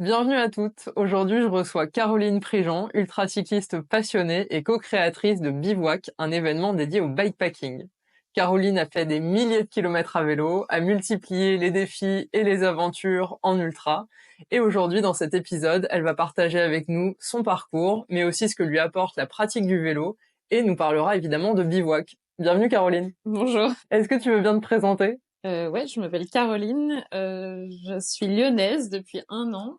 Bienvenue à toutes. Aujourd'hui, je reçois Caroline Prigent, ultracycliste passionnée et co-créatrice de Bivouac, un événement dédié au bikepacking. Caroline a fait des milliers de kilomètres à vélo, a multiplié les défis et les aventures en ultra. Et aujourd'hui, dans cet épisode, elle va partager avec nous son parcours, mais aussi ce que lui apporte la pratique du vélo, et nous parlera évidemment de Bivouac. Bienvenue Caroline. Bonjour. Est-ce que tu veux bien te présenter? Ouais, je m'appelle Caroline. Je suis lyonnaise depuis 1 an.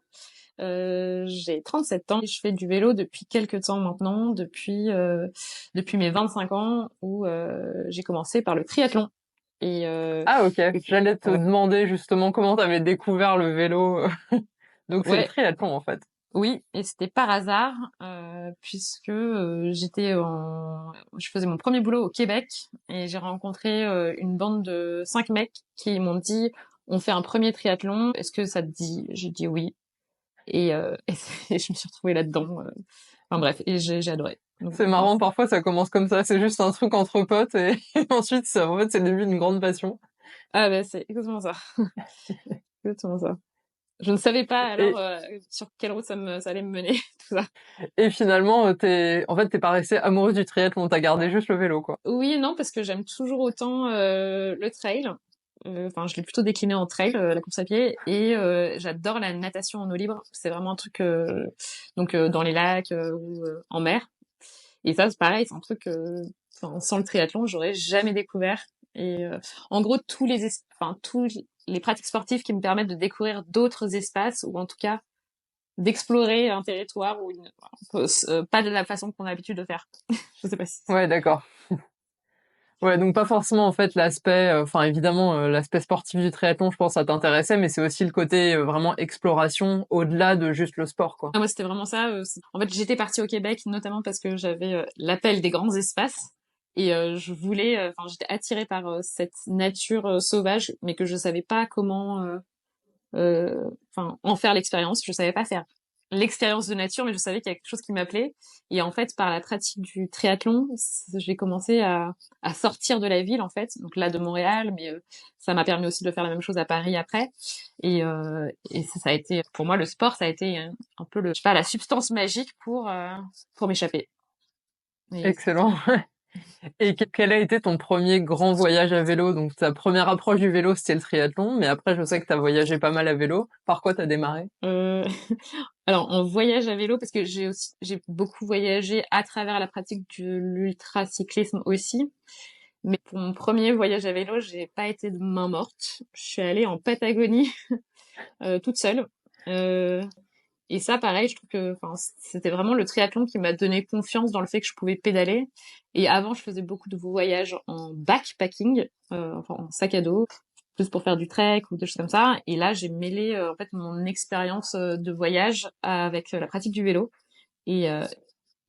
J'ai 37 ans et je fais du vélo depuis quelques temps maintenant, depuis mes 25 ans où j'ai commencé par le triathlon. Et Ah ok, j'allais te ouais, demander justement comment tu avais découvert le vélo. Donc c'est le ouais, triathlon en fait. oui, et c'était par hasard puisque je faisais mon premier boulot au Québec et j'ai rencontré une bande de 5 mecs qui m'ont dit on fait un premier triathlon, est-ce que ça te dit? J'ai dit oui et je me suis retrouvée là-dedans. Enfin bref, et j'ai adoré. Donc C'est voilà. marrant, parfois ça commence comme ça, c'est juste un truc entre potes et, ensuite en fait c'est le début d'une grande passion. Ah bah c'est exactement ça, exactement ça. Je ne savais pas alors Et, sur quelle route ça allait me mener tout ça. et finalement t'es pas resté amoureuse du triathlon, t'as gardé juste le vélo quoi. Oui et non, parce que j'aime toujours autant le trail. Enfin, je l'ai plutôt décliné en trail, la course à pied, et j'adore la natation en eau libre. C'est vraiment un truc donc dans les lacs ou en mer. Et ça, c'est pareil, c'est un truc enfin, sans le triathlon, j'aurais jamais découvert. Et en gros, tous les pratiques sportives qui me permettent de découvrir d'autres espaces, ou en tout cas d'explorer un territoire ou pas de la façon qu'on a l'habitude de faire. Je sais pas si. Ouais, d'accord. Ouais, donc pas forcément en fait l'aspect, enfin évidemment l'aspect sportif du triathlon, je pense ça t'intéressait, mais c'est aussi le côté vraiment exploration au-delà de juste le sport quoi. Ah, moi, c'était vraiment ça. En fait, j'étais partie au Québec, notamment parce que j'avais l'appel des grands espaces. Et je voulais, enfin, j'étais attirée par cette nature sauvage, mais que je savais pas comment, enfin, en faire l'expérience. Je savais pas faire l'expérience de nature, mais je savais qu'il y a quelque chose qui m'appelait. Et en fait, par la pratique du triathlon, j'ai commencé à sortir de la ville, en fait. Donc là, de Montréal, mais ça m'a permis aussi de faire la même chose à Paris après. Et ça a été, pour moi, le sport, ça a été un peu je sais pas, la substance magique pour m'échapper. Et Excellent. Et quel a été ton premier grand voyage à vélo? Donc ta première approche du vélo, c'était le triathlon, mais après je sais que t'as voyagé pas mal à vélo. Par quoi t'as démarré? euh, alors, en voyage à vélo, parce que j'ai beaucoup voyagé à travers la pratique de l'ultracyclisme aussi. Mais pour mon premier voyage à vélo, j'ai pas été de main morte. Je suis allée en Patagonie toute seule. Euh, et ça, pareil, je trouve que, enfin, c'était vraiment le triathlon qui m'a donné confiance dans le fait que je pouvais pédaler. Et avant, je faisais beaucoup de voyages en backpacking, enfin en sac à dos, plus pour faire du trek ou des choses comme ça. Et là, j'ai mêlé en fait mon expérience de voyage avec la pratique du vélo. Et, euh,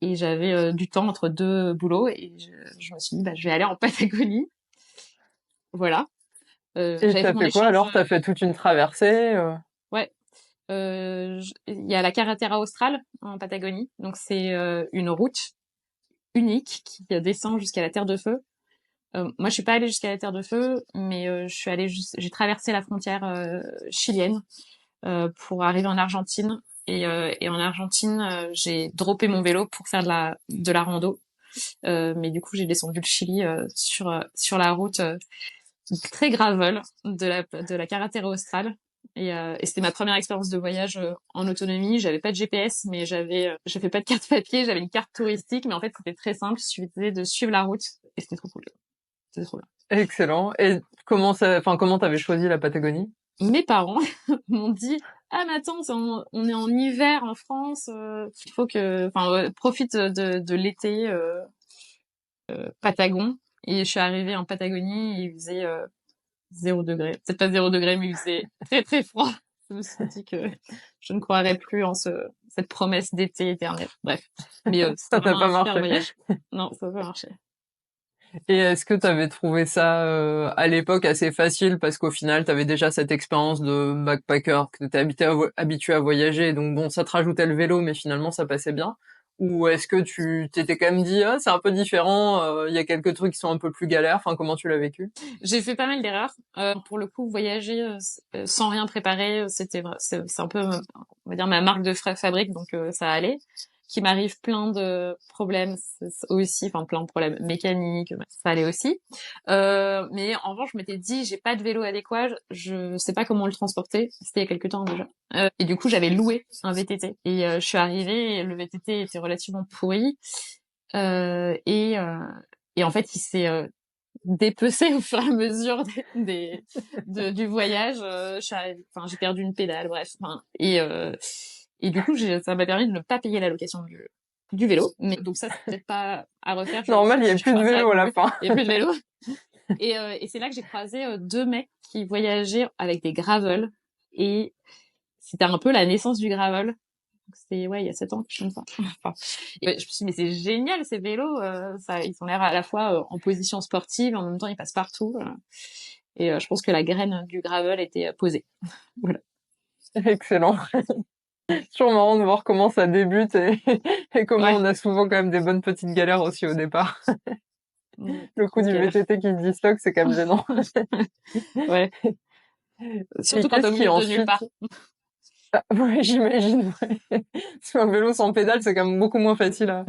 et j'avais du temps entre deux boulots et je me suis dit, bah, je vais aller en Patagonie. Voilà. Et J'avais fait t'as mon fait quoi échange. alors? T'as fait toute une traversée? Ouais. Il y a la Carretera Austral en Patagonie. Donc c'est une route unique qui descend jusqu'à la Terre de Feu. Moi, je suis pas allée jusqu'à la Terre de Feu, mais j'ai traversé la frontière chilienne pour arriver en Argentine. Et en Argentine, j'ai droppé mon vélo pour faire de la rando. Mais du coup, j'ai descendu le Chili sur la route très gravel de la Carretera Austral. Et c'était ma première expérience de voyage en autonomie. J'avais pas de GPS, mais j'avais pas de carte papier, j'avais une carte touristique, mais en fait c'était très simple. Il suffisait de suivre la route et c'était trop cool. C'était trop bien. Excellent. Et comment t'avais choisi la Patagonie? Mes parents m'ont dit ah mais attends, on est en hiver en France, il faut que, enfin profite de l'été Patagon. Et je suis arrivée en Patagonie et il faisait 0 degré. Peut-être pas 0 degré, mais il faisait très très froid. Je me suis dit que je ne croirais plus en cette promesse d'été éternel. Bref. Mais c'était Ça n'a vraiment pas un super marché. voyage. Non, ça n'a pas marché. Et est-ce que t'avais trouvé ça à l'époque assez facile parce qu'au final t'avais déjà cette expérience de backpacker, que t'étais habitué à voyager, donc bon ça te rajoutait le vélo, mais finalement ça passait bien? Ou est-ce que tu t'étais quand même dit, ah, c'est un peu différent, il y a quelques trucs qui sont un peu plus galères. Enfin, comment tu l'as vécu? J'ai fait pas mal d'erreurs. Pour le coup, voyager sans rien préparer, c'est un peu, on va dire, ma marque de fabrique, donc ça allait. Qu'il m'arrive plein de problèmes aussi, enfin plein de problèmes mécaniques, ça allait aussi. Mais en revanche, je m'étais dit, j'ai pas de vélo adéquat, je sais pas comment le transporter. C'était il y a quelques temps déjà. Et du coup, j'avais loué un VTT. Et je suis arrivée, et le VTT était relativement pourri. Euh, et, euh, et en fait, il s'est dépecé au fur et à mesure du voyage. Enfin, j'ai perdu une pédale, bref. Enfin, et du coup, ça m'a permis de ne pas payer la location du vélo. Mais donc ça, c'est peut-être pas à refaire. Normal, il y a Je plus de ferai ça vélo avec à mon la vélo. fin. Il y a plus de vélo. Et c'est là que j'ai croisé deux mecs qui voyageaient avec des gravels. Et c'était un peu la naissance du gravel. C'était, ouais, il y a 7 ans que je fais ça. Enfin, et je me suis dit, mais c'est génial ces vélos, ils ont l'air à la fois en position sportive, en même temps ils passent partout. Et je pense que la graine du gravel était posée. Voilà. Excellent. C'est toujours marrant de voir comment ça débute et comment Ouais. on a souvent quand même des bonnes petites galères aussi au départ. Le coup Grosse du galère. VTT qui se disloque, c'est quand même gênant. Ouais. Et Surtout quand t'es qu'est-ce au qui milieu de nulle ensuite... part. Ah, ouais, j'imagine, ouais. Parce qu'un vélo sans pédale, c'est quand même beaucoup moins facile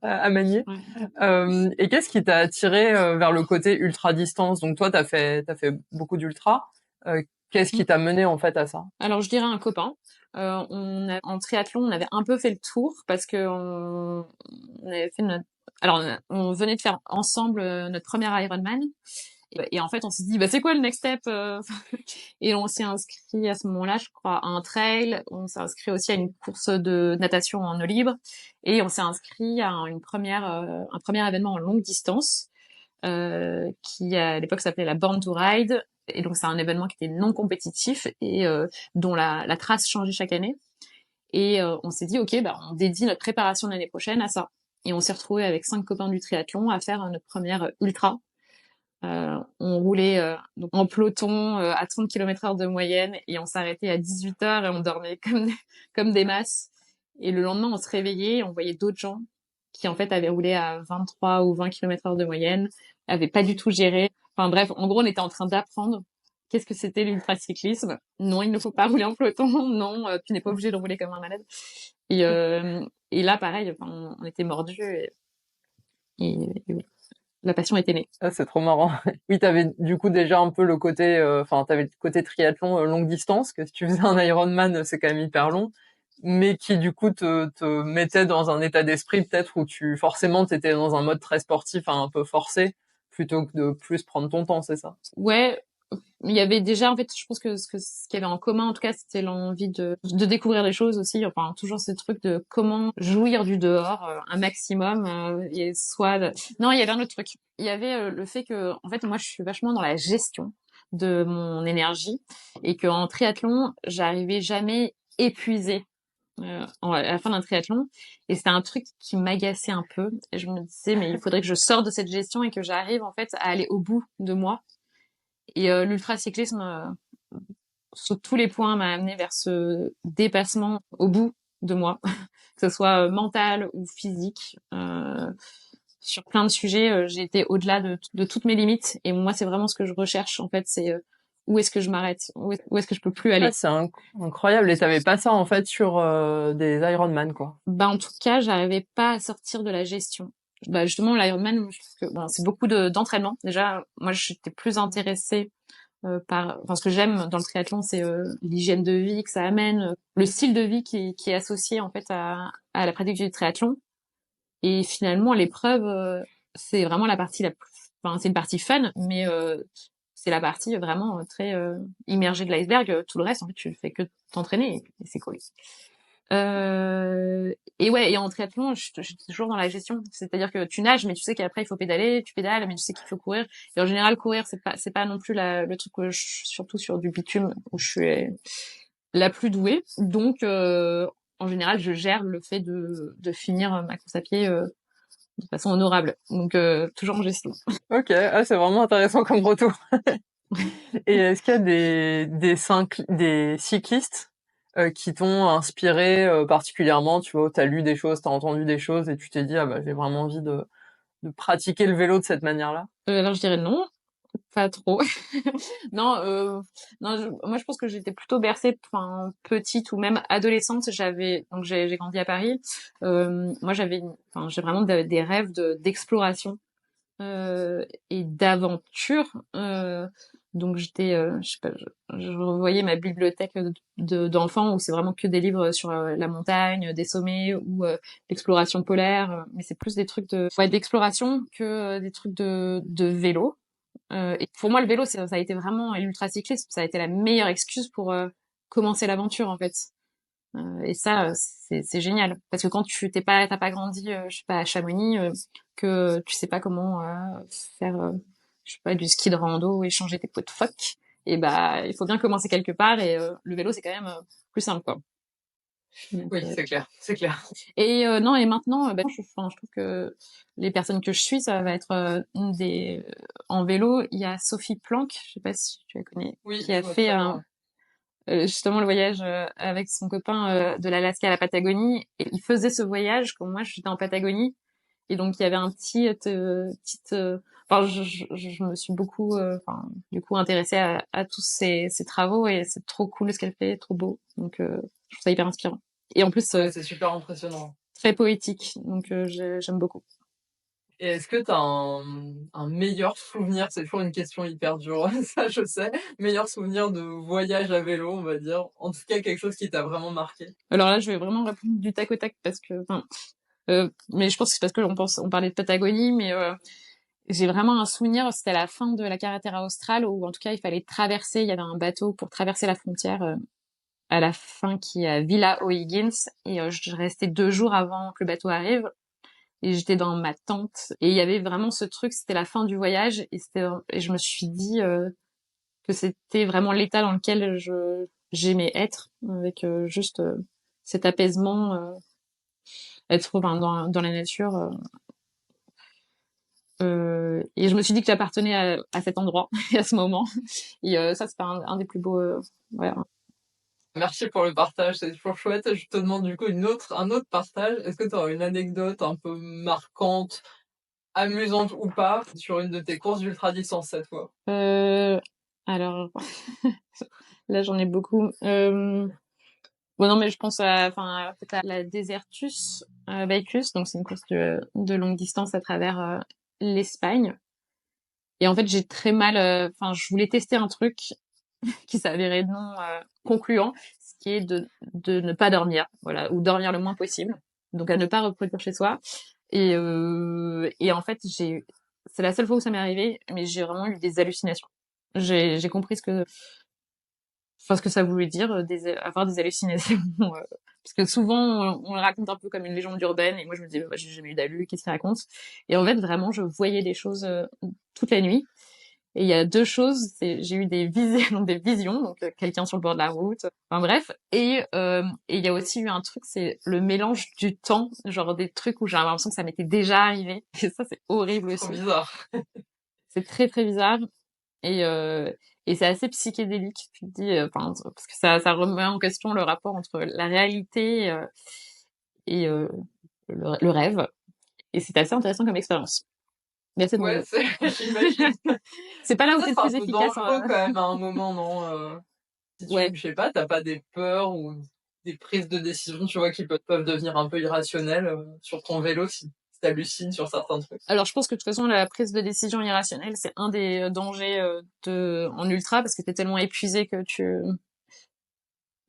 à manier. Ouais. Et qu'est-ce qui t'a attiré vers le côté ultra distance? Donc toi, t'as fait beaucoup d'ultra. Qu'est-ce qui t'a mené en fait à ça? Alors je dirais un copain. En triathlon, on avait un peu fait le tour parce que on avait fait alors on venait de faire ensemble notre premier Ironman. Et en fait, on s'est dit, bah, c'est quoi le next step? Et on s'est inscrit à ce moment-là, je crois, à un trail. On s'est inscrit aussi à une course de natation en eau libre. Et on s'est inscrit à un premier événement en longue distance, qui à l'époque s'appelait la Born to Ride. Et donc, c'est un événement qui était non compétitif et dont la trace changeait chaque année. Et on s'est dit, ok, bah, on dédie notre préparation de l'année prochaine à ça. Et on s'est retrouvé avec 5 copains du triathlon à faire notre première ultra. On roulait donc en peloton à 30 km/h de moyenne et on s'arrêtait à 18 heures et on dormait comme des masses. Et le lendemain, on se réveillait et on voyait d'autres gens qui en fait avaient roulé à 23 ou 20 km/h de moyenne, avaient pas du tout géré. Enfin bref, en gros, on était en train d'apprendre qu'est-ce que c'était l'ultracyclisme. Non, il ne faut pas rouler en peloton. Non, tu n'es pas obligé de rouler comme un malade. Et, euh, et là, pareil, enfin, on était mordus et oui, la passion était née. Ah, c'est trop marrant. Oui, t'avais du coup déjà un peu le côté, enfin, t'avais le côté triathlon longue distance, que si tu faisais un Ironman, c'est quand même hyper long, mais qui du coup te mettait dans un état d'esprit peut-être où forcément t'étais dans un mode très sportif, hein, un peu forcé, plutôt que de plus prendre ton temps, c'est ça? Ouais, il y avait déjà, en fait, je pense que ce qu'il y avait en commun, en tout cas, c'était l'envie de découvrir des choses aussi. Enfin, toujours ce truc de comment jouir du dehors un maximum. Et non, il y avait un autre truc. Il y avait le fait que, en fait, moi, je suis vachement dans la gestion de mon énergie et qu'en triathlon, j'arrivais jamais épuisée à la fin d'un triathlon. Et c'était un truc qui m'agaçait un peu. Et je me disais, mais il faudrait que je sorte de cette gestion et que j'arrive, en fait, à aller au bout de moi et l'ultracyclisme, sur tous les points, m'a amené vers ce dépassement au bout de moi, que ce soit mental ou physique. Sur plein de sujets, j'ai été au-delà de toutes mes limites. Et moi, c'est vraiment ce que je recherche, en fait, c'est où est-ce que je m'arrête, où est-ce que je peux plus Ah, aller. c'est incroyable. Et t'avais pas ça en fait sur des Ironman, quoi. Bah, en tout cas, j'arrivais pas à sortir de la gestion. Bah, justement, l'Ironman, je trouve que bon, c'est beaucoup d'entraînement. Déjà, moi, j'étais plus intéressée enfin, ce que j'aime dans le triathlon, c'est l'hygiène de vie que ça amène, le style de vie qui est associé en fait à la pratique du triathlon. Et finalement, l'épreuve, c'est vraiment la partie enfin, c'est une partie fun, mais c'est la partie vraiment très immergée de l'iceberg. Tout le reste, en fait, tu fais que t'entraîner et c'est cool. Et ouais, et en triathlon, je suis toujours dans la gestion. C'est-à-dire que tu nages, mais tu sais qu'après il faut pédaler, tu pédales, mais tu sais qu'il faut courir. Et en général, courir, c'est pas non plus le truc que surtout sur du bitume où je suis la plus douée. Donc, en général, je gère le fait de finir ma course à pied de façon honorable. Donc, toujours en gestion. Ok, ah, c'est vraiment intéressant comme retour. Et est-ce qu'il y a des cyclistes qui t'ont inspiré particulièrement, tu vois, où t'as lu des choses, t'as entendu des choses et tu t'es dit ah bah j'ai vraiment envie de pratiquer le vélo de cette manière-là? Alors je dirais non, pas trop. Non, non, moi je pense que j'étais plutôt bercée, enfin petite ou même adolescente. Donc j'ai grandi à Paris. Moi enfin j'ai vraiment des rêves d'exploration et d'aventure. Donc je sais pas, je revoyais ma bibliothèque d'enfants où c'est vraiment que des livres sur la montagne, des sommets ou l'exploration polaire. Mais c'est plus des trucs ouais, d'exploration que des trucs de vélo. Et pour moi, le vélo, ça a été vraiment, et l'ultracyclisme, ça a été la meilleure excuse pour commencer l'aventure, en fait. Et ça, c'est génial. Parce que quand t'as pas grandi, je sais pas, à Chamonix, que tu sais pas comment faire, je sais pas, du ski de rando et changer tes pots de phoque, et bah, il faut bien commencer quelque part, et le vélo, c'est quand même plus simple, quoi. Donc, Oui, c'est clair, c'est clair. et non, et maintenant, bah, enfin, je trouve que les personnes que je suis, ça va être en vélo. Il y a Sophie Planck, je sais pas si tu la connais, Oui, qui je a vois fait très bien. justement le voyage avec son copain de l'Alaska à la Patagonie. Et il faisait ce voyage quand moi j'étais en Patagonie. Et donc il y avait un enfin, je me suis beaucoup, enfin, du coup intéressée à tous ces travaux et c'est trop cool ce qu'elle fait, trop beau. Donc je trouve ça hyper inspirant. Et en plus Ouais, c'est super impressionnant. très poétique. Donc j'aime beaucoup. Et est-ce que tu as un meilleur souvenir, c'est toujours une question hyper dure, ça je sais, meilleur souvenir de voyage à vélo, on va dire, en tout cas quelque chose qui t'a vraiment marqué? Alors là, je vais vraiment répondre du tac au tac parce que, enfin, mais je pense que c'est parce que on parlait de Patagonie, mais j'ai vraiment un souvenir, c'était à la fin de la carretera austral, où en tout cas il fallait traverser, il y avait un bateau pour traverser la frontière à la fin qui est à Villa O'Higgins, et je restais 2 jours avant que le bateau arrive, et j'étais dans ma tente, et il y avait vraiment ce truc, c'était la fin du voyage, et je me suis dit que c'était vraiment l'état dans lequel j'aimais être, avec juste cet apaisement, être ben, dans la nature. Et je me suis dit que j'appartenais à cet endroit et à ce moment. Et ça, c'était un des plus beaux. Ouais. Merci pour le partage, c'est toujours chouette. Je te demande du coup un autre partage. Est-ce que tu aurais une anecdote un peu marquante, amusante ou pas, sur une de tes courses d'ultra distance cette fois? Euh, alors, là, j'en ai beaucoup. Bon, non, mais je pense enfin, peut-être à la Desertus Bicus. Donc, c'est une course de longue distance à travers l'Espagne. Et en fait, j'ai très mal. Enfin, je voulais tester un truc qui s'avérait non concluant, ce qui est de ne pas dormir, voilà, ou dormir le moins possible. Donc à ne pas reproduire chez soi. Et en fait, c'est la seule fois où ça m'est arrivé, mais j'ai vraiment eu des hallucinations. J'ai compris enfin, ce que ça voulait dire, avoir des hallucinations. Parce que souvent, on le raconte un peu comme une légende urbaine, et moi je me disais, bah, j'ai jamais eu d'hallu, qu'est-ce qu'il raconte? Et en fait, vraiment, je voyais des choses toute la nuit. Et il y a deux choses, j'ai eu des visions, donc des visions, donc quelqu'un sur le bord de la route, enfin bref. Et il y a aussi eu un truc, c'est le mélange du temps, genre des trucs où j'ai l'impression que ça m'était déjà arrivé. Et ça, c'est horrible Trop aussi. bizarre. C'est très très bizarre et euh, et c'est assez psychédélique. Tu te dis, enfin, parce que ça remet en question le rapport entre la réalité et le rêve. Et c'est assez intéressant comme expérience. Mais assez Ouais, dangereux. c'est j'imagine. C'est pas là où Ça, t'es le c'est un plus peu efficace. dangereux quand même à un moment, non? Si Ouais. tu, je sais pas, t'as pas des peurs ou des prises de décision, tu vois, qui peuvent devenir un peu irrationnelles sur ton vélo si t'hallucines sur certains trucs. Alors, je pense que de toute façon, la prise de décision irrationnelle, c'est un des dangers en ultra, parce que t'es tellement épuisé que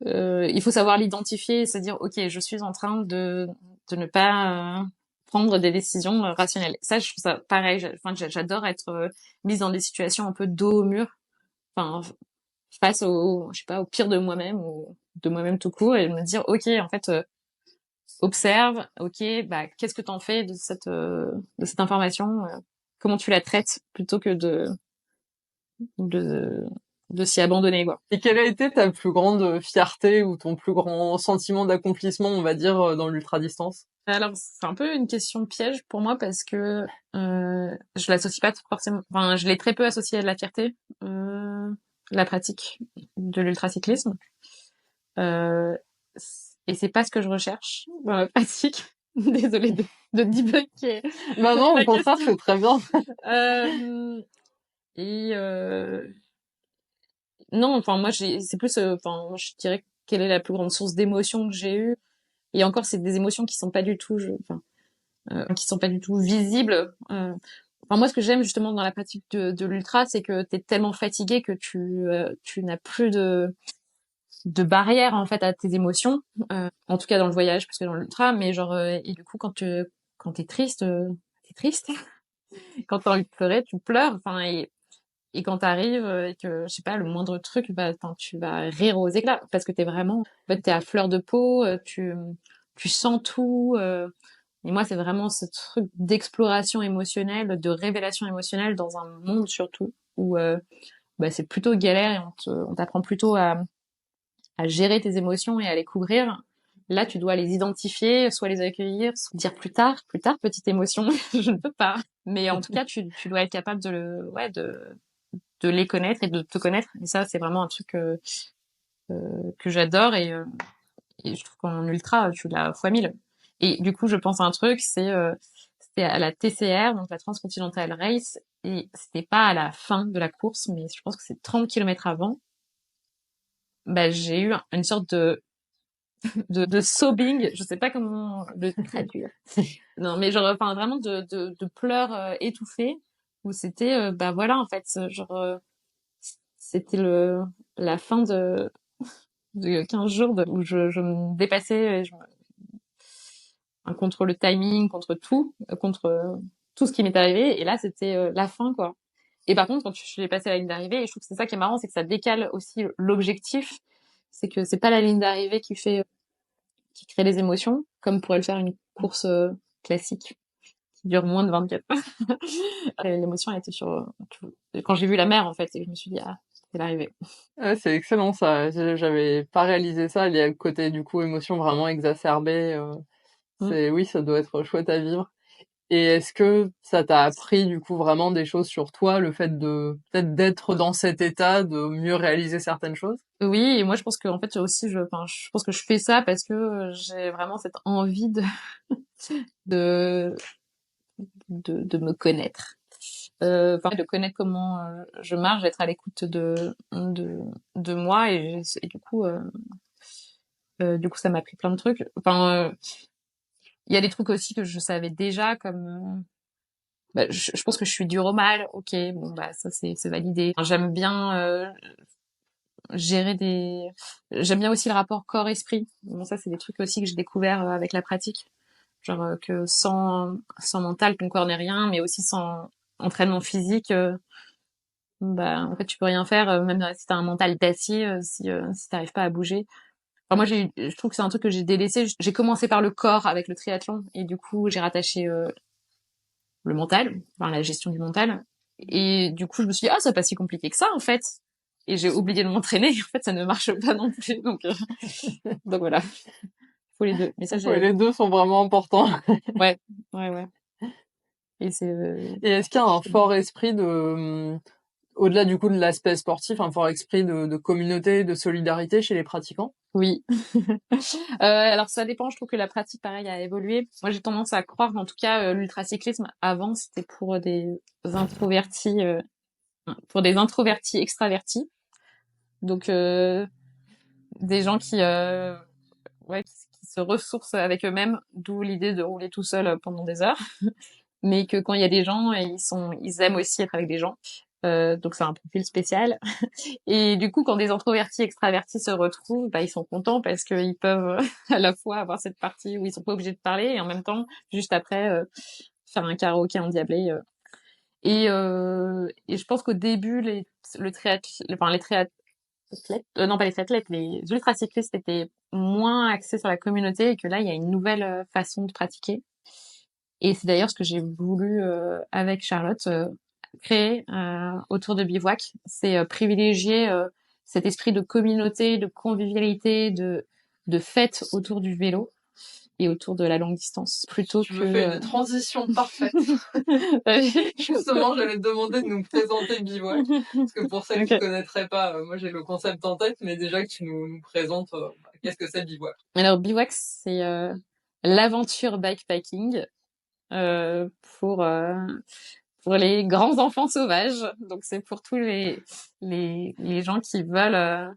il faut savoir l'identifier et se dire, ok, je suis en train de ne pas prendre des décisions rationnelles. Ça, je trouve ça pareil. Enfin, j'adore être mise dans des situations un peu dos au mur, enfin, face je sais pas, au pire de moi-même ou de moi-même tout court, et me dire, ok, en fait, observe, ok, bah, qu'est-ce que t'en fais de cette information, comment tu la traites, plutôt que de, de s'y abandonner, quoi. Et quelle a été ta plus grande fierté ou ton plus grand sentiment d'accomplissement, on va dire, dans l'ultra distance? Alors, c'est un peu une question piège pour moi parce que je l'associe pas forcément, enfin, je l'ai très peu associé à de la fierté, la pratique de l'ultracyclisme. Euh, et c'est pas ce que je recherche dans la pratique. Désolée de debunker Bah non, au la contraire, question. c'est très bien. Euh, et non, enfin moi c'est plus, enfin moi, je dirais quelle est la plus grande source d'émotion que j'ai eue. Et encore, c'est des émotions qui sont pas du tout, enfin, qui sont pas du tout visibles. Enfin moi, ce que j'aime justement dans la pratique de l'ultra, c'est que t'es tellement fatigué que tu n'as plus de barrière en fait à tes émotions, en tout cas dans le voyage parce que dans l'ultra, mais genre et du coup quand t'es triste, quand t'as envie de pleurer tu pleures, enfin et quand t'arrives et que je sais pas le moindre truc, bah attends, tu vas rire aux éclats parce que t'es vraiment en fait t'es à fleur de peau, tu sens tout, et moi c'est vraiment ce truc d'exploration émotionnelle, de révélation émotionnelle dans un monde surtout où bah c'est plutôt galère et on t'apprend plutôt à gérer tes émotions et à les couvrir. Là, tu dois les identifier, soit les accueillir, soit dire plus tard, petite émotion, je ne peux pas. Mais en tout cas, tu dois être capable ouais, de les connaître et de te connaître. Et ça, c'est vraiment un truc que j'adore et je trouve qu'en ultra, tu l'as fois mille. Et du coup, je pense à un truc, c'était à la TCR, donc la Transcontinental Race, et c'était pas à la fin de la course, mais je pense que c'est 30 kilomètres avant. Bah, j'ai eu une sorte de sobbing, je sais pas comment le traduire. Non, mais genre, enfin, vraiment de pleurs étouffés, où c'était, bah voilà, en fait, genre, c'était la fin de 15 jours où je me dépassais, contre le timing, contre tout, contre tout ce qui m'est arrivé, et là, c'était la fin, quoi. Et par contre, quand je suis passée à la ligne d'arrivée, et je trouve que c'est ça qui est marrant, c'est que ça décale aussi l'objectif, c'est que c'est pas la ligne d'arrivée qui crée des émotions, comme pourrait le faire une course classique qui dure moins de 24 heures. L'émotion a été quand j'ai vu la mer en fait, et je me suis dit ah c'est l'arrivée. Ouais, c'est excellent ça. J'avais pas réalisé ça. Il y a le côté du coup émotion vraiment exacerbée. Mm. Oui, ça doit être chouette à vivre. Et est-ce que ça t'a appris du coup vraiment des choses sur toi, le fait de peut-être d'être dans cet état, de mieux réaliser certaines choses? Oui, et moi je pense que en fait aussi enfin, je pense que je fais ça parce que j'ai vraiment cette envie de de me connaître. Enfin, de connaître comment je marche, d'être à l'écoute de moi et du coup ça m'a appris plein de trucs. Enfin, il y a des trucs aussi que je savais déjà comme bah, je pense que je suis dure au mal, ok, bon bah ça c'est validé. J'aime bien gérer des, j'aime bien aussi le rapport corps-esprit. Bon ça c'est des trucs aussi que j'ai découvert avec la pratique, genre que sans mental ton corps n'est rien, mais aussi sans entraînement physique, bah en fait tu peux rien faire, même si t'as un mental d'acier, si t'arrives pas à bouger. Enfin, moi je trouve que c'est un truc que j'ai délaissé. J'ai commencé par le corps avec le triathlon et du coup j'ai rattaché le mental, enfin la gestion du mental. Et du coup, je me suis dit, ah, c'est pas si compliqué que ça, en fait. Et j'ai oublié de m'entraîner. En fait, ça ne marche pas non plus. Donc voilà, faut les deux. Mais ça, Ouais, les deux sont vraiment importants. ouais, ouais, ouais. Et c'est, Et est-ce qu'il y a un fort esprit de, au-delà du coup de l'aspect sportif, un fort esprit de communauté, de solidarité chez les pratiquants? oui. Alors ça dépend. Je trouve que la pratique, pareil, a évolué. Moi, j'ai tendance à croire, en tout cas, l'ultracyclisme avant, c'était introvertis, pour des introvertis extravertis. Donc des gens ouais, qui se ressourcent avec eux-mêmes, d'où l'idée de rouler tout seul pendant des heures. Mais que quand il y a des gens, ils aiment aussi être avec des gens. Donc c'est un profil spécial. Et du coup, quand des introvertis extravertis se retrouvent, bah ils sont contents parce qu'ils peuvent à la fois avoir cette partie où ils sont pas obligés de parler et en même temps, juste après, faire un karaoké endiablé. Et je pense qu'au début, les triathlètes, non pas les triathlètes, les ultracyclistes étaient moins axés sur la communauté et que là, il y a une nouvelle façon de pratiquer. Et c'est d'ailleurs ce que j'ai voulu avec Charlotte créer autour de Bivouac, c'est privilégier cet esprit de communauté, de convivialité, de fête autour du vélo et autour de la longue distance plutôt Tu me fais une transition parfaite. Justement, j'allais te demander de nous présenter Bivouac, parce que pour celles qui connaîtraient pas, moi j'ai le concept en tête, mais déjà que tu nous présentes qu'est-ce que c'est Bivouac. Alors Bivouac, c'est l'aventure bikepacking pour les grands enfants sauvages. Donc c'est pour tous les gens qui veulent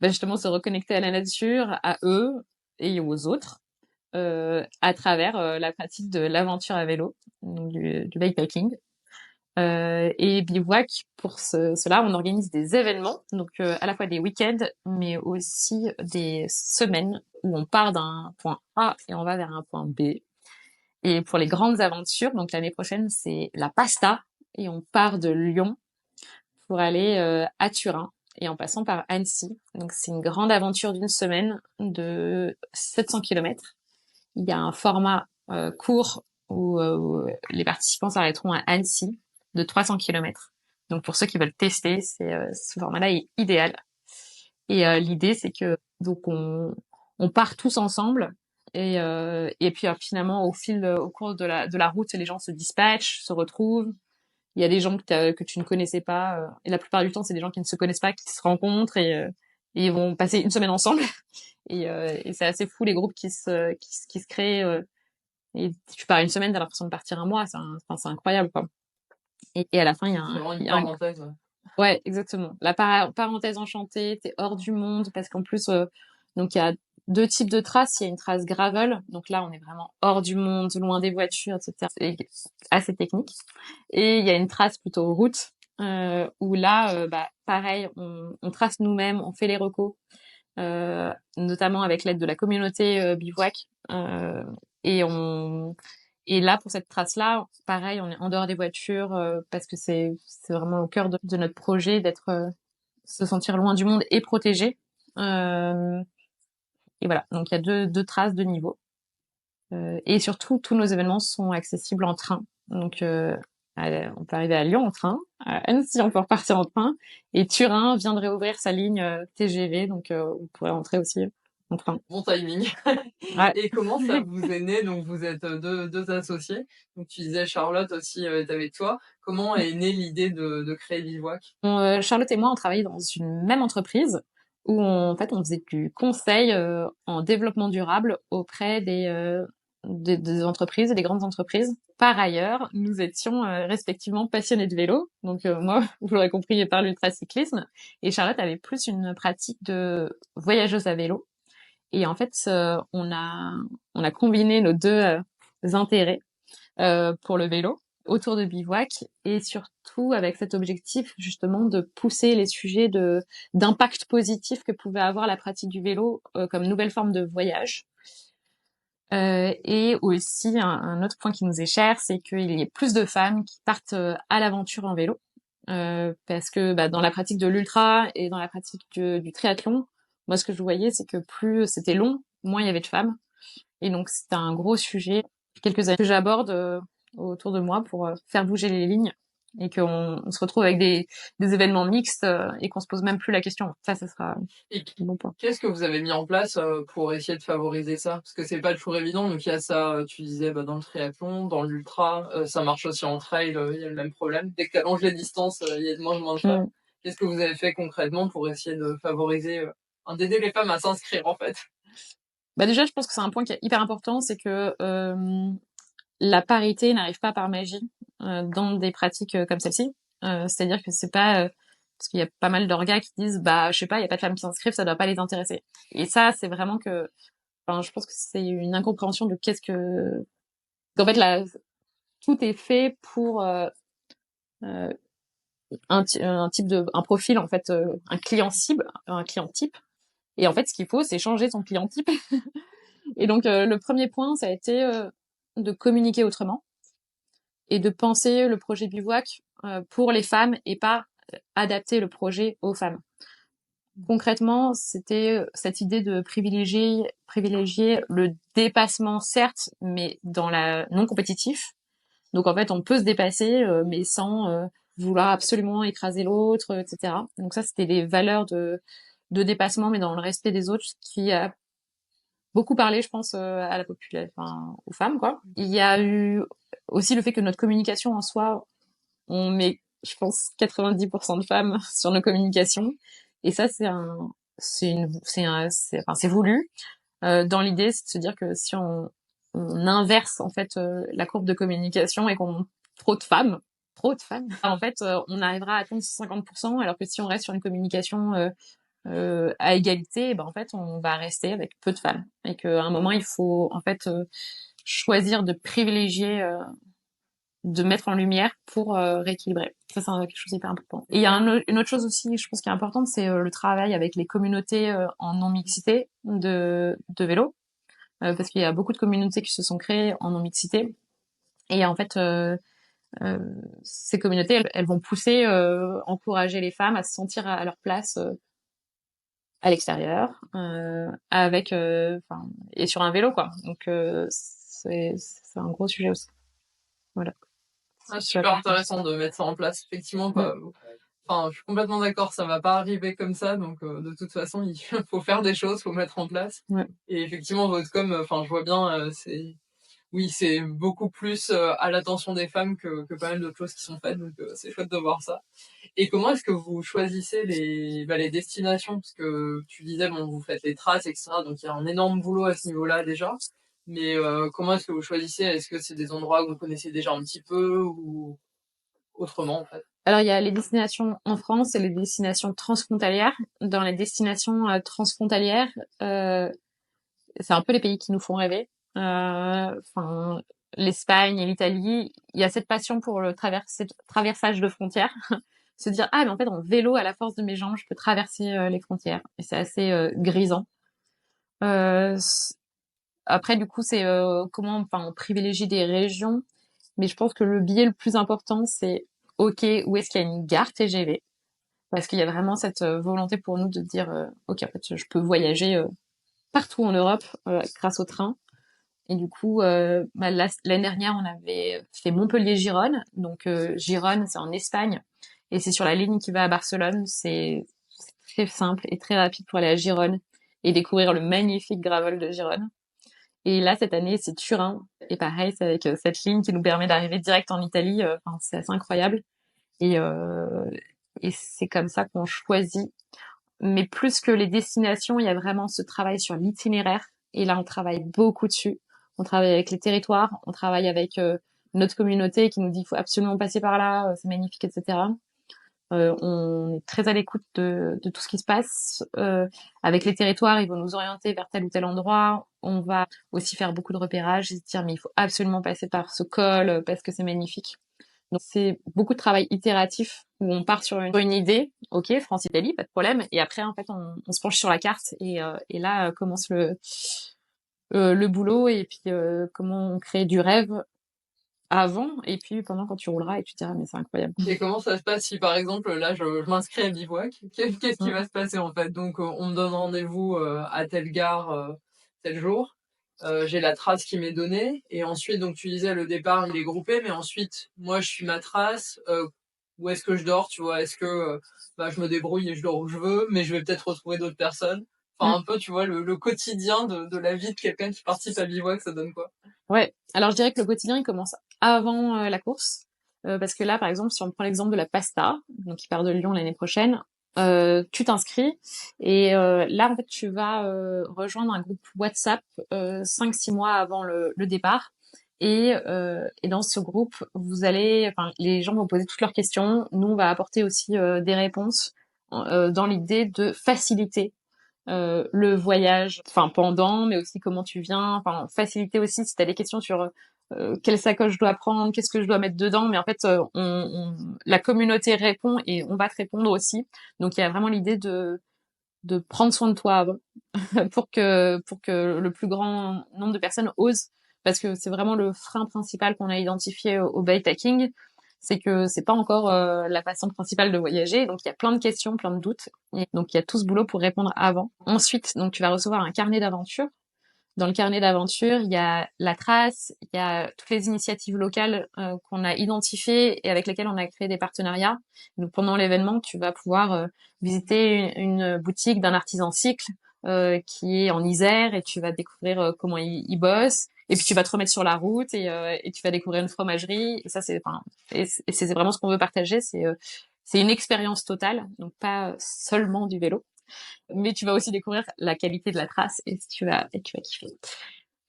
justement se reconnecter à la nature, à eux et aux autres, à travers la pratique de l'aventure à vélo, donc du bikepacking. Et Bivouac, pour cela, on organise des événements, donc à la fois des week-ends, mais aussi des semaines où on part d'un point A et on va vers un point B. Et pour les grandes aventures, donc l'année prochaine, c'est la Pasta, et on part de Lyon pour aller à Turin, et en passant par Annecy. Donc c'est une grande aventure d'une semaine de 700 km. Il y a un format court où les participants s'arrêteront à Annecy de 300 km. Donc pour ceux qui veulent tester, ce format-là est idéal. Et l'idée, c'est que donc on part tous ensemble et puis finalement au cours de la route, les gens se dispatchent, se retrouvent. Il y a des gens que tu ne connaissais pas et la plupart du temps, c'est des gens qui ne se connaissent pas qui se rencontrent et ils vont passer une semaine ensemble. Et c'est assez fou les groupes qui se créent. Et tu pars une semaine, t'as l'impression de partir un mois. C'est incroyable, quoi. Et à la fin, il y a C'est vraiment une il y a parenthèse. Ouais, exactement. La parenthèse enchantée, t'es hors du monde parce qu'en plus, donc il y a deux types de traces. Il y a une trace gravel, donc là on est vraiment hors du monde, loin des voitures, etc. C'est assez technique. Et il y a une trace plutôt route où là, pareil, on trace nous-mêmes, on fait les recos, notamment avec l'aide de la communauté Bivouac. Et on et là, pour cette trace-là, pareil, on est en dehors des voitures parce que c'est vraiment au cœur de notre projet d'être se sentir loin du monde et protégé. Euh, et voilà, donc il y a deux traces, deux niveaux. Et surtout, tous nos événements sont accessibles en train. Donc on peut arriver à Lyon en train, à Annecy on peut repartir en train, et Turin vient de réouvrir sa ligne TGV, donc vous pourrez rentrer aussi en train. Bon timing. Ouais. Et comment ça vous est né? Donc vous êtes deux associés. Donc tu disais Charlotte aussi est avec toi. Comment est née l'idée de créer Bivouac? Charlotte et moi, on travaillait dans une même entreprise où en fait on faisait du conseil en développement durable auprès des entreprises et des grandes entreprises. Par ailleurs, nous étions respectivement passionnés de vélo. Donc moi, vous l'aurez compris, par l'ultracyclisme, et Charlotte avait plus une pratique de voyageuse à vélo. Et en fait, on a combiné nos deux intérêts pour le vélo autour de Bivouac et surtout avec cet objectif justement de pousser les sujets d'impact positif que pouvait avoir la pratique du vélo comme nouvelle forme de voyage. Et aussi un autre point qui nous est cher, c'est qu'il y ait plus de femmes qui partent à l'aventure en vélo. Parce que dans la pratique de l'ultra et dans la pratique du triathlon, moi ce que je voyais c'est que plus c'était long, moins il y avait de femmes. Et donc c'était un gros sujet, quelques années que j'aborde autour de moi pour faire bouger les lignes et qu'on se retrouve avec des événements mixtes et qu'on se pose même plus la question. Ça sera Et un bon point. qu'est-ce que vous avez mis en place pour essayer de favoriser ça? Parce que c'est pas toujours évident. Donc il y a ça, tu disais, dans le triathlon, dans l'ultra, ça marche aussi en trail, il y a le même problème. Dès que tu allonges les distances, il y a de moins en moins de femmes. Qu'est-ce que vous avez fait concrètement pour essayer de favoriser, d'aider les femmes à s'inscrire en fait? Déjà, je pense que c'est un point qui est hyper important, c'est que la parité n'arrive pas par magie dans des pratiques comme celle-ci. C'est-à-dire que c'est pas parce qu'il y a pas mal d'orgas qui disent je sais pas, il y a pas de femmes qui s'inscrivent, ça doit pas les intéresser. Et ça, c'est vraiment que je pense que c'est une incompréhension de qu'en fait tout est fait pour un profil en fait, un client cible, un client type. Et en fait, ce qu'il faut, c'est changer son client type. Et donc le premier point, ça a été de communiquer autrement et de penser le projet Bivouac pour les femmes et pas adapter le projet aux femmes. Concrètement, c'était cette idée de privilégier le dépassement, certes, mais dans la non compétitif. Donc en fait, on peut se dépasser, mais sans vouloir absolument écraser l'autre, etc. Donc ça, c'était des valeurs de dépassement, mais dans le respect des autres, qui a beaucoup parlé, je pense, à la population, enfin, aux femmes, quoi. Il y a eu aussi le fait que notre communication en soi, on met, je pense, 90% de femmes sur nos communications. Et ça, enfin, c'est voulu. Dans l'idée, c'est de se dire que si on inverse, en fait, la courbe de communication et qu'on monte trop de femmes, en fait, on arrivera à atteindre 50%, alors que si on reste sur une communication, à égalité, ben en fait, on va rester avec peu de femmes. Et qu'à un moment, il faut, en fait, choisir de privilégier, de mettre en lumière pour rééquilibrer. Ça, c'est quelque chose d'hyper important. Et il y a une autre chose aussi, je pense, qui est importante, c'est le travail avec les communautés en non-mixité de vélo. Parce qu'il y a beaucoup de communautés qui se sont créées en non-mixité. Et en fait, euh, ces communautés, elles vont pousser, encourager les femmes à se sentir à leur place à l'extérieur, avec, enfin, et sur un vélo, quoi. Donc, c'est un gros sujet aussi. Voilà. Ah, super intéressant de mettre ça en place. Effectivement, bah, enfin, je suis complètement d'accord, ça va pas arriver comme ça, donc de toute façon, il faut faire des choses, faut mettre en place. Ouais. Et effectivement, votre com, enfin, je vois bien, c'est, oui, c'est beaucoup plus à l'attention des femmes que pas mal d'autres choses qui sont faites, donc c'est chouette de voir ça. Et comment est-ce que vous choisissez les destinations? Parce que tu disais, bon, vous faites les traces, etc. Donc il y a un énorme boulot à ce niveau-là déjà. Mais comment est-ce que vous choisissez? Est-ce que c'est des endroits que vous connaissez déjà un petit peu ou autrement en fait? Alors, il y a les destinations en France et les destinations transfrontalières. Dans les destinations transfrontalières, c'est un peu les pays qui nous font rêver. Enfin, l'Espagne et l'Italie, il y a cette passion pour le traversage de frontières. Se dire, ah, mais en fait, en vélo, à la force de mes jambes, je peux traverser les frontières. Et c'est assez grisant. Euh, Après, du coup, c'est comment, enfin, on privilégie des régions. Mais je pense que le biais le plus important, c'est, OK, où est-ce qu'il y a une gare TGV? Parce qu'il y a vraiment cette volonté pour nous de dire, OK, en fait, je peux voyager partout en Europe grâce au train. Et du coup, bah, l'année dernière, on avait fait Montpellier-Gironne. Donc, Gironne, c'est en Espagne. Et c'est sur la ligne qui va à Barcelone. C'est très simple et très rapide pour aller à Gironne et découvrir le magnifique gravel de Gironne. Et là, cette année, c'est Turin. Et pareil, c'est avec cette ligne qui nous permet d'arriver direct en Italie. Enfin, c'est assez incroyable. Et, euh, et c'est comme ça qu'on choisit. Mais plus que les destinations, il y a vraiment ce travail sur l'itinéraire. Et là, on travaille beaucoup dessus. On travaille avec les territoires, on travaille avec notre communauté qui nous dit il faut absolument passer par là, c'est magnifique, etc. On est très à l'écoute de tout ce qui se passe. Avec les territoires, ils vont nous orienter vers tel ou tel endroit. On va aussi faire beaucoup de repérages et se dire mais il faut absolument passer par ce col parce que c'est magnifique. Donc c'est beaucoup de travail itératif où on part sur une idée, ok, France-Italie, pas de problème, et après en fait on se penche sur la carte et là commence le boulot et puis comment on crée du rêve avant et puis pendant quand tu rouleras et tu te diras mais c'est incroyable. Et comment ça se passe si par exemple là je m'inscris à Bivouac? Qu'est-ce qui va se passer en fait? Donc on me donne rendez-vous à telle gare tel jour. J'ai la trace qui m'est donnée et ensuite donc tu disais le départ il est groupé mais ensuite moi je suis ma trace. Où est-ce que je dors, tu vois? Est-ce que bah, je me débrouille et je dors où je veux, mais je vais peut-être retrouver d'autres personnes. Enfin un peu tu vois le quotidien de la vie de quelqu'un qui participe à Bivouac, ça donne quoi? Ouais, alors je dirais que le quotidien il commence avant la course. Parce que là, par exemple, si on prend l'exemple de la Pasta, donc qui part de Lyon l'année prochaine, tu t'inscris et là, en fait, tu vas rejoindre un groupe WhatsApp 5-6 mois avant le départ. Et dans ce groupe, vous allez, enfin, les gens vont poser toutes leurs questions. Nous, on va apporter aussi des réponses dans l'idée de faciliter le voyage, enfin pendant, mais aussi comment tu viens, enfin faciliter aussi si tu as des questions sur quelle sacoche je dois prendre, qu'est-ce que je dois mettre dedans, mais en fait la communauté répond et on va te répondre aussi. Donc il y a vraiment l'idée de prendre soin de toi avant pour que le plus grand nombre de personnes osent, parce que c'est vraiment le frein principal qu'on a identifié au bikepacking, c'est que c'est pas encore la façon principale de voyager, donc il y a plein de questions, plein de doutes, et donc il y a tout ce boulot pour répondre avant. Ensuite, donc tu vas recevoir un carnet d'aventure. Dans le carnet d'aventure, il y a la trace, il y a toutes les initiatives locales qu'on a identifiées et avec lesquelles on a créé des partenariats. Donc pendant l'événement, tu vas pouvoir visiter une boutique d'un artisan cycle, qui est en Isère, et tu vas découvrir comment ils bossent. Et puis tu vas te remettre sur la route, et tu vas découvrir une fromagerie. Et ça, c'est vraiment ce qu'on veut partager. C'est une expérience totale, donc pas seulement du vélo, mais tu vas aussi découvrir la qualité de la trace, et tu vas kiffer.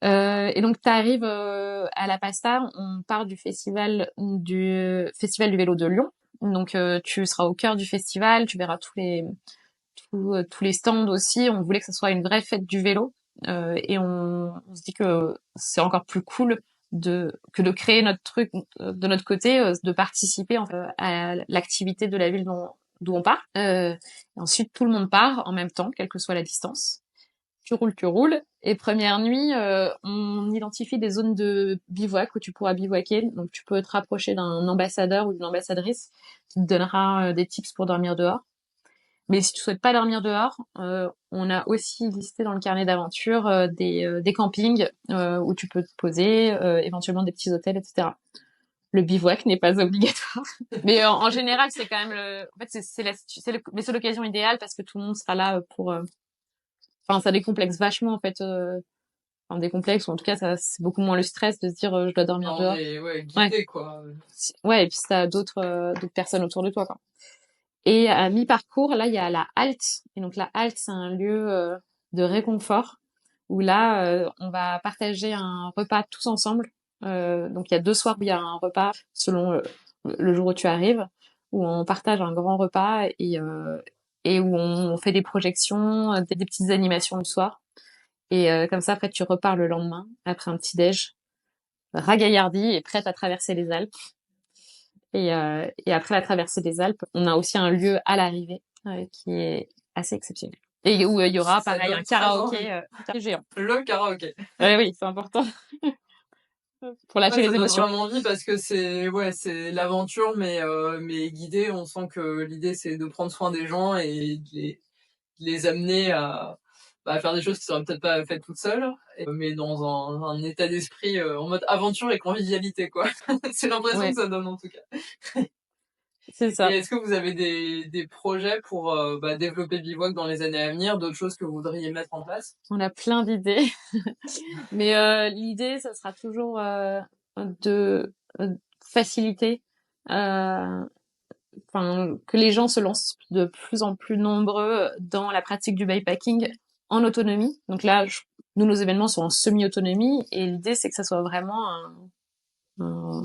Et donc tu arrives à la Pasta, on part du festival du vélo de Lyon. Donc tu seras au cœur du festival, tu verras tous les stands aussi. On voulait que ce soit une vraie fête du vélo, et on se dit que c'est encore plus cool que de créer notre truc de notre côté, de participer en fait, à l'activité de la ville d'où on part. Et ensuite tout le monde part en même temps, quelle que soit la distance. Tu roules. Et première nuit, on identifie des zones de bivouac où tu pourras bivouaquer. Donc tu peux te rapprocher d'un ambassadeur ou d'une ambassadrice qui te donnera des tips pour dormir dehors. Mais si tu souhaites pas dormir dehors, on a aussi listé dans le carnet d'aventure des campings où tu peux te poser, éventuellement des petits hôtels, etc. Le bivouac n'est pas obligatoire. Mais en général, c'est quand même en fait, mais c'est l'occasion idéale parce que tout le monde sera là pour, enfin, ça décomplexe vachement, en fait, enfin, décomplexe, ou en tout cas, c'est beaucoup moins le stress de se dire, je dois dormir dehors. Ouais, guidé, quoi. Ouais, et puis t'as d'autres personnes autour de toi, quoi. Et à mi-parcours, là, il y a la halte. Et donc la halte, c'est un lieu de réconfort où là, on va partager un repas tous ensemble. Donc il y a 2 soirs où il y a un repas selon le jour où tu arrives, où on partage un grand repas, et où on fait des projections, des petites animations le soir. Et comme ça, après, tu repars le lendemain après un petit déj, ragaillardi et prête à traverser les Alpes. Et après la traversée des Alpes, on a aussi un lieu à l'arrivée qui est assez exceptionnel. Et où il y aura, pareil, un karaoké géant. Le karaoké. Oui, c'est important pour lâcher les émotions. Ça donne vraiment envie parce que c'est l'aventure, mais guidée. On sent que l'idée, c'est de prendre soin des gens et de les amener à faire des choses qui seraient peut-être pas faites toutes seules, mais dans un état d'esprit en mode aventure et convivialité, quoi. C'est l'impression Ouais, que ça donne, en tout cas. c'est Et ça. est-ce que vous avez des projets pour développer Bivouac dans les années à venir, d'autres choses que vous voudriez mettre en place? On a plein d'idées. Mais l'idée, ça sera toujours de faciliter, euh, enfin, que les gens se lancent de plus en plus nombreux dans la pratique du bikepacking en autonomie. Donc là, nous, nos événements sont en semi-autonomie, et l'idée, c'est que ça soit vraiment un,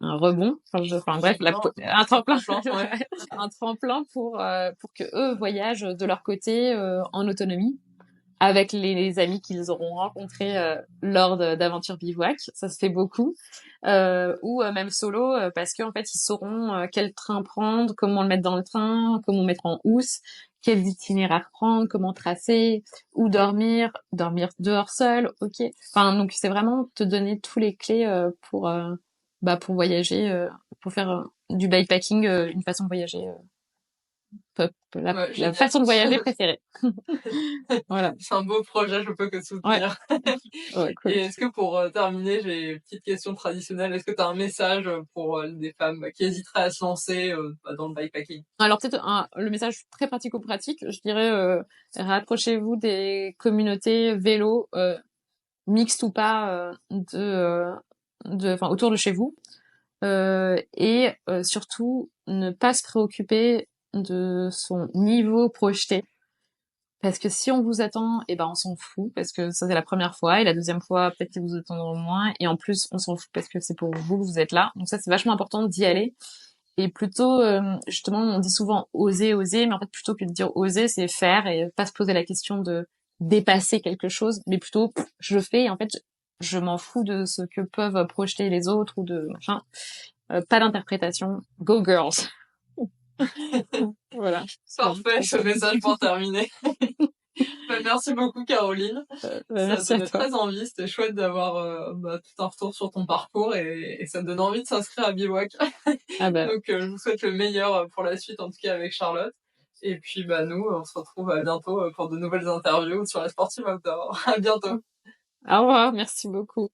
un rebond, enfin bref, un tremplin, Ouais. un tremplin pour que eux voyagent de leur côté en autonomie avec les amis qu'ils auront rencontrés lors d'aventures bivouac. Ça se fait beaucoup. Ou même solo, parce qu'en fait, ils sauront quel train prendre, comment le mettre dans le train, comment mettre en housse, quels itinéraires prendre, comment tracer, où dormir dehors seul, ok. Enfin, donc c'est vraiment te donner tous les clés pour voyager, pour faire du bikepacking une façon de voyager, la façon de voyager préférée. Voilà. C'est un beau projet, je peux que soutenir. Ouais, cool. Et est-ce que pour terminer, j'ai une petite question traditionnelle. Est-ce que tu as un message pour des femmes qui hésiteraient à se lancer dans le bikepacking? Alors peut-être le message très pratico-pratique, je dirais, rapprochez-vous des communautés vélo, mixtes ou pas, enfin autour de chez vous, et surtout ne pas se préoccuper de son niveau projeté. Parce que si on vous attend, eh ben on s'en fout, parce que ça c'est la première fois, et la deuxième fois peut-être qu'ils vous attendront moins, et en plus on s'en fout parce que c'est pour vous que vous êtes là. Donc ça c'est vachement important d'y aller. Et plutôt, justement, on dit souvent oser, oser, mais en fait plutôt que de dire oser, c'est faire, et pas se poser la question de dépasser quelque chose, mais plutôt je le fais, et en fait je m'en fous de ce que peuvent projeter les autres ou de machin. Pas d'interprétation. Go girls. Voilà. Parfait, ce message pour terminer. Merci beaucoup, Caroline. Ça Merci à donnait toi. très envie. C'était chouette d'avoir tout un retour sur ton parcours et ça me donne envie de s'inscrire à Bivouac. Ah bah, Donc, je vous souhaite le meilleur pour la suite, en tout cas avec Charlotte. Et puis, nous, on se retrouve à bientôt pour de nouvelles interviews sur la sportive outdoor. À bientôt. au revoir, merci beaucoup.